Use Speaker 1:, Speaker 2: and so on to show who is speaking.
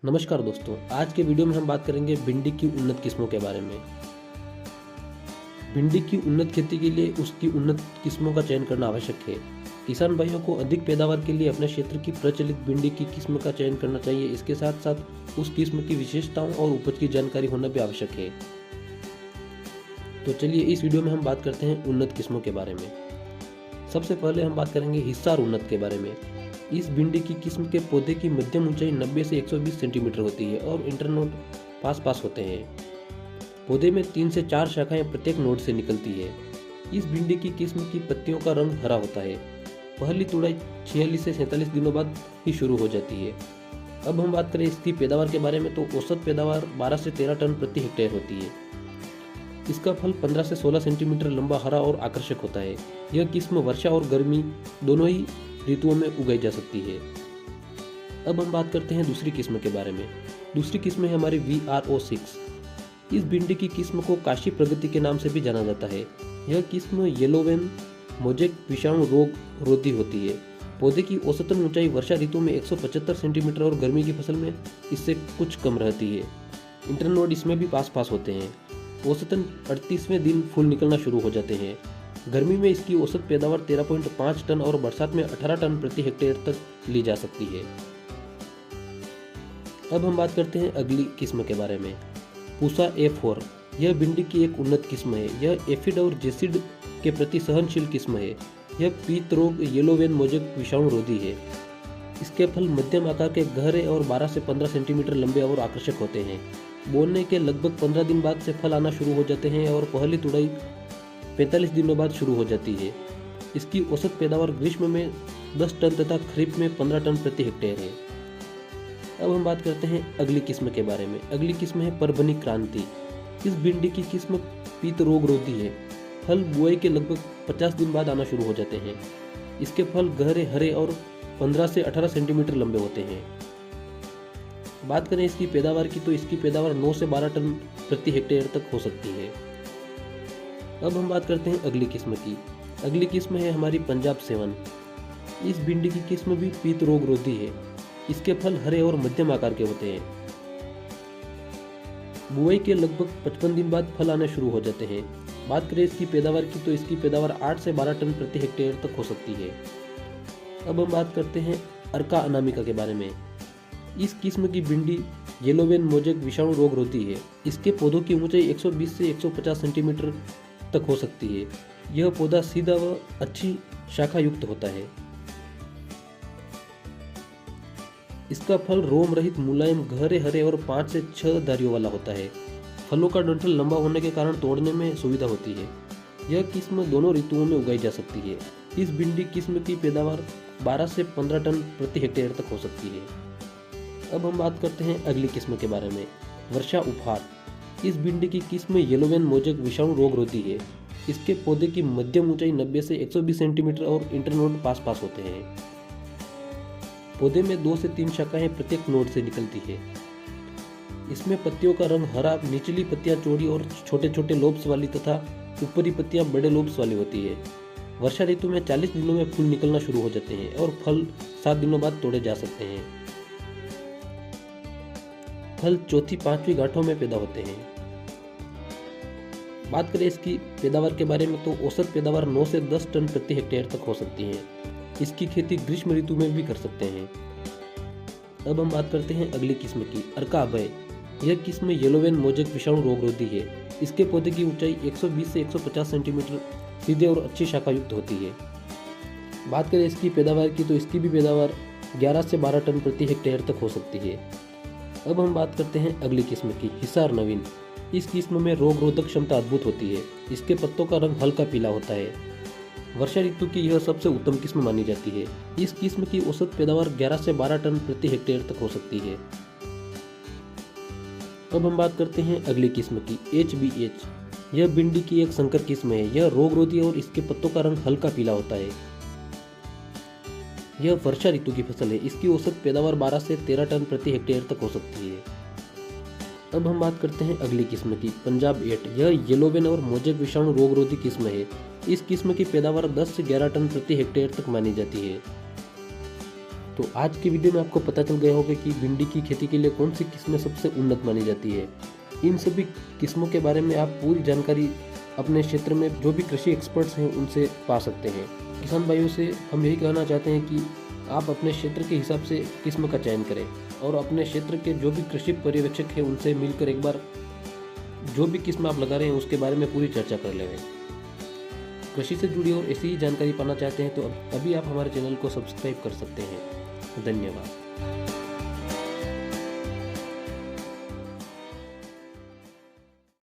Speaker 1: नमस्कार दोस्तों, आज के वीडियो में हम बात करेंगे भिंडी की उन्नत किस्मों के बारे में। भिंडी की उन्नत खेती के लिए उसकी उन्नत किस्मों का चयन करना आवश्यक है। किसान भाइयों को अधिक पैदावार के लिए अपने क्षेत्र की प्रचलित भिंडी की किस्म का चयन करना चाहिए। इसके साथ साथ उस किस्म की विशेषताओं और उपज की जानकारी होना भी आवश्यक है। तो चलिए इस वीडियो में हम बात करते हैं उन्नत किस्मों के बारे में। सबसे पहले हम बात करेंगे हिसार उन्नत के बारे में। इस भिंडी की किस्म के पौधे की मध्यम ऊंचाई 90 से 120 सेंटीमीटर होती है और इंटरनोड पास होते हैं। पौधे में 3 से 4 शाखाएं प्रत्येक नोड से निकलती है। इस भिंडी की किस्म की पत्तियों का रंग हरा होता है। पहली तुड़ाई 46 से 47 दिनों बाद ही शुरू हो जाती है। अब हम बात करें इसकी पैदावार के बारे में, तो औसत पैदावार 12 से 13 टन प्रति हेक्टेयर होती है। इसका फल 15 से 16 सेंटीमीटर लंबा, हरा और आकर्षक होता है। यह किस्म वर्षा और गर्मी दोनों ही ऋतुओं में उगाई जा सकती है। अब हम बात करते हैं दूसरी किस्म के बारे में। दूसरी किस्म है हमारी VRO6। इस भिंडी की किस्म को काशी प्रगति के नाम से भी जाना जाता है। यह किस्म येलोवेन मोजेक विषाणु रोग रोधी होती है। पौधे की औसतन ऊंचाई वर्षा ऋतु में 175 सेंटीमीटर और गर्मी की फसल में इससे कुछ कम रहती है। इंटरनोड इसमें भी पास होते हैं। औसतन 38वें दिन फूल निकलना शुरू हो जाते हैं। गर्मी में इसकी औसत पैदावार 13.5 टन और बरसात में 18 टन प्रति हेक्टेयर तक ली जा सकती है। अब हम बात करते हैं अगली किस्म के बारे में, पूसा A4। यह भिंडी की एक उन्नत किस्म है। यह एफिड और जेसिड के प्रति सहनशील किस्म है। यह पीत रोग येलोवेन मोजेक विषाणु रोधी है। इसके फल मध्यम आकार के, गहरे और 12 से 15 सेंटीमीटर लंबे और आकर्षक होते हैं। बोने के लगभग 15 दिन बाद से फल आना शुरू हो जाते हैं और पहली तुड़ाई 45 दिनों बाद शुरू हो जाती है। इसकी औसत पैदावार ग्रीष्म में 10 टन तथा खरीफ में 15 टन प्रति हेक्टेयर है। अब हम बात करते हैं अगली किस्म के बारे में। अगली किस्म है परभनी क्रांति। इस भिंडी की किस्म पीत रोग रोधी है। फल बुआई के लगभग 50 दिन बाद आना शुरू हो जाते हैं। इसके फल गहरे, हरे और 15 से 18 सेंटीमीटर लंबे होते हैं। बात करें इसकी पैदावार की, तो इसकी पैदावार 9 से 12 टन प्रति हेक्टेयर तक हो सकती है। अब हम बात करते हैं अगली किस्म की। अगली किस्म है हमारी पंजाब 7। इस भिंडी की किस्म भी पीत रोग रोधी है। इसके फल हरे और मध्यम आकार के होते हैं। बुआई के लगभग 55 दिन बाद फल आने शुरू हो जाते हैं। बात करें इसकी पैदावार की, तो इसकी पैदावार 8 से 12 टन प्रति हेक्टेयर तक हो सकती है। अब हम बात करते हैं अर्का अनामिका के बारे में। इस किस्म की भिंडी येलोवेन मोजेक विषाणु रोग रोधी है। इसके पौधों की ऊंचाई 120 से 150 सेंटीमीटर तक हो सकती है। यह पौधा सीधा व अच्छी शाखा युक्त होता है। इसका फल रोम रहित, मुलायम, गहरे, हरे और 5 से 6 धारियों वाला होता है। फलों का डंठल लंबा होने के कारण तोड़ने में सुविधा होती है। यह किस्म दोनों ऋतुओं में उगाई जा सकती है। इस भिंडी किस्म की पैदावार 12 से 15 टन प्रति हेक्टेयर तक हो सकती है। अब हम बात करते हैं अगली किस्म के बारे में, वर्षा उपहार। इस भिंडी की किस्म येलोवेन मोजेक विषाणु रोग रोधी है। इसके पौधे की मध्यम ऊंचाई 90 से 120 सेंटीमीटर और इंटरनोड पास होते हैं। पौधे में 2 से 3 शाखाएं प्रत्येक नोड से निकलती है। इसमें पत्तियों का रंग हरा, निचली पत्तियां चौड़ी और छोटे छोटे लोब्स वाली तथा ऊपरी पत्तियां बड़े लोब्स वाली होती है। वर्षा ऋतु में 40 दिनों में फूल निकलना शुरू हो जाते हैं और फल 7 दिनों बाद तोड़े जा सकते हैं। फल चौथी 5वीं गांठों में पैदा होते हैं। बात करें इसकी पैदावार के बारे में, तो औसत पैदावार 9 से 10 टन प्रति हेक्टेयर तक हो सकती है। इसकी खेती ग्रीष्म ऋतु में भी कर सकते हैं। अब हम बात करते हैं अगली किस्म की, अर्का अभय। यह किस्म येलोवेन मोजेक विषाणु रोग रोधी है। इसके पौधे की ऊंचाई 120 से 150 सेंटीमीटर सीधे और अच्छी शाखा युक्त होती है। बात करें इसकी पैदावार की, तो इसकी भी पैदावार 11 से 12 टन प्रति हेक्टेयर तक हो सकती है। अब हम बात करते हैं अगली किस्म की, हिसार नवीन। इस किस्म में रोग रोधक क्षमता अद्भुत होती है। इसके पत्तों का रंग हल्का पीला होता है। वर्षा ऋतु की यह सबसे उत्तम किस्म मानी जाती है। इस किस्म की औसत पैदावार 11 से 12 टन प्रति हेक्टेयर तक हो सकती है। अब हम बात करते हैं अगली किस्म की, HBH। यह भिंडी की एक संकर किस्म है। यह रोग रोधी और इसके पत्तों का रंग हल्का पीला होता है। यह वर्षा ऋतु की फसल है। इसकी औसत पैदावार 12 से 13 टन प्रति हेक्टेयर तक हो सकती है। अब हम बात करते हैं अगली किस्म की, पंजाब 8। यह येलोवेन और मोजेक विषाणु रोग रोधी किस्म है। इस किस्म की पैदावार 10 से 11 टन प्रति हेक्टेयर तक मानी जाती है। तो आज की वीडियो में आपको पता चल गया होगा कि भिंडी की खेती के लिए कौन सी किस्में सबसे उन्नत मानी जाती है। इन सभी किस्मों के बारे में आप पूरी जानकारी अपने क्षेत्र में जो भी कृषि एक्सपर्ट्स हैं उनसे पा सकते हैं। किसान भाइयों से हम यही कहना चाहते हैं कि आप अपने क्षेत्र के हिसाब से किस्म का चयन करें और अपने क्षेत्र के जो भी कृषि पर्यवेक्षक हैं उनसे मिलकर एक बार जो भी किस्म आप लगा रहे हैं उसके बारे में पूरी चर्चा कर लें। कृषि से जुड़ी और ऐसी ही जानकारी पाना चाहते हैं तो अभी आप हमारे चैनल को सब्सक्राइब कर सकते हैं। धन्यवाद।